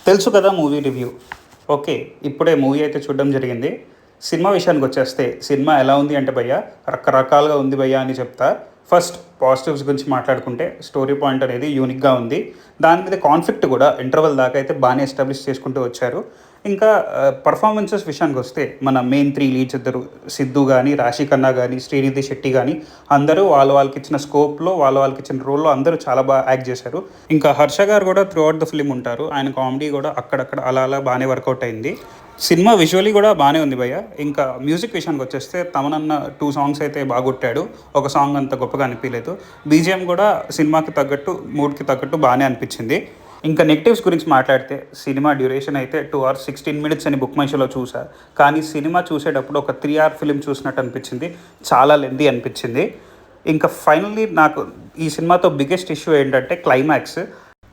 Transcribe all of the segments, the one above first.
తెలుసు కదా movie review. Okay. ఇప్పుడే మూవీ అయితే చూడడం జరిగింది. సినిమా విషయానికి వచ్చేస్తే సినిమా ఎలా ఉంది అంటే భయ్యా రకరకాలుగా ఉంది భయ్యా అని చెప్తా. ఫస్ట్ పాజిటివ్స్ గురించి మాట్లాడుకుంటే స్టోరీ పాయింట్ అనేది యూనిక్గా ఉంది. దాని మీద కాన్ఫ్లిక్ట్ కూడా ఇంటర్వెల్ దాకా అయితే బాగానే ఎస్టాబ్లిష్ చేసుకుంటూ వచ్చారు. ఇంకా పర్ఫార్మెన్సెస్ విషయానికి వస్తే మన మెయిన్ 3 లీడ్స్ ఇద్దరు సిద్ధు కానీ, రాశి ఖన్నా కానీ, శ్రీనిధి శెట్టి కానీ అందరూ వాళ్ళకి ఇచ్చిన స్కోప్లో వాళ్ళకి ఇచ్చిన రోల్లో అందరూ చాలా బాగా యాక్ట్ చేశారు. ఇంకా హర్ష గారు కూడా త్రూ అవుట్ ద ఫిలిం ఉంటారు. ఆయన కామెడీ కూడా అక్కడక్కడ అలా బాగానే వర్కౌట్ అయింది. సినిమా విజువల్లీ కూడా బాగానే ఉంది భయ్య. ఇంకా మ్యూజిక్ విషయానికి వచ్చేస్తే తమనన్న 2 సాంగ్స్ అయితే బాగా కొట్టాడు. ఒక సాంగ్ అంత గొప్పగా అనిపించలేదు. బీజిఎం కూడా సినిమాకి తగ్గట్టు మూడ్కి తగ్గట్టు బాగానే అనిపించింది. ఇంకా నెగిటివ్స్ గురించి మాట్లాడితే సినిమా డ్యూరేషన్ అయితే 2 hours 16 minutes అని బుక్ మై షోలో చూసా. కానీ సినిమా చూసేటప్పుడు ఒక 3 hour ఫిలిం చూసినట్టు అనిపించింది. చాలా లెంతీ అనిపించింది. ఇంకా ఫైనల్లీ నాకు ఈ సినిమాతో బిగ్గెస్ట్ ఇష్యూ ఏంటంటే క్లైమాక్స్.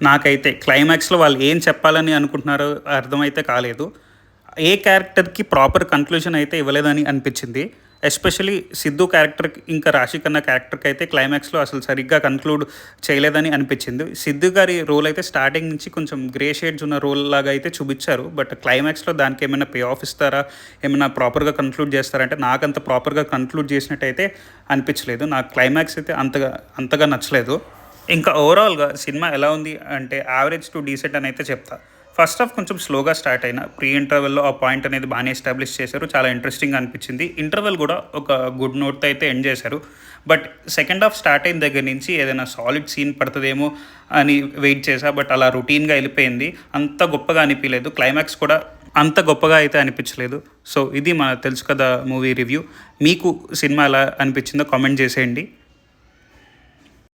నాకైతే క్లైమాక్స్లో వాళ్ళు ఏం చెప్పాలని అనుకుంటున్నారో అర్థమైతే కాలేదు. ఏ క్యారెక్టర్కి ప్రాపర్ కన్క్లూజన్ అయితే ఇవ్వలేదని అనిపించింది. ఎస్పెషలీ సిద్ధు క్యారెక్టర్కి ఇంకా రాశి ఖన్నా క్యారెక్టర్కి అయితే క్లైమాక్స్లో అసలు సరిగ్గా కన్క్లూడ్ చేయలేదని అనిపించింది. సిద్ధు గారి రోల్ అయితే స్టార్టింగ్ నుంచి కొంచెం గ్రే షేడ్స్ ఉన్న రోల్ లాగా అయితే చూపించారు. బట్ క్లైమాక్స్లో దానికి ఏమైనా పే ఆఫ్ ఇస్తారా, ఏమైనా ప్రాపర్గా కన్క్లూడ్ చేస్తారంటే నాకంత ప్రాపర్గా కన్క్లూడ్ చేసినట్టు అయితే అనిపించలేదు. నాకు క్లైమాక్స్ అయితే అంతగా నచ్చలేదు. ఇంకా ఓవరాల్గా సినిమా ఎలా ఉంది అంటే యావరేజ్ టు డీసెంట్ అని అయితే చెప్తా. ఫస్ట్ హాఫ్ కొంచెం స్లోగా స్టార్ట్ అయిన ప్రీ ఇంటర్వెల్లో ఆ పాయింట్ అనేది బాగానే ఎస్టాబ్లిష్ చేశారు. చాలా ఇంట్రెస్టింగ్ అనిపించింది. ఇంటర్వెల్ కూడా ఒక గుడ్ నోట్తో అయితే ఎండ్ చేశారు. బట్ సెకండ్ హాఫ్ స్టార్ట్ అయిన దగ్గర నుంచి ఏదైనా సాలిడ్ సీన్ పడుతుందేమో అని వెయిట్ చేశా. బట్ అలా రొటీన్గా వెళ్ళిపోయింది. అంత గొప్పగా అనిపించలేదు. క్లైమాక్స్ కూడా అంత గొప్పగా అయితే అనిపించలేదు. సో ఇది మన తెలుసు కదా మూవీ రివ్యూ. మీకు సినిమా ఎలా అనిపించిందో కామెంట్ చేసేయండి.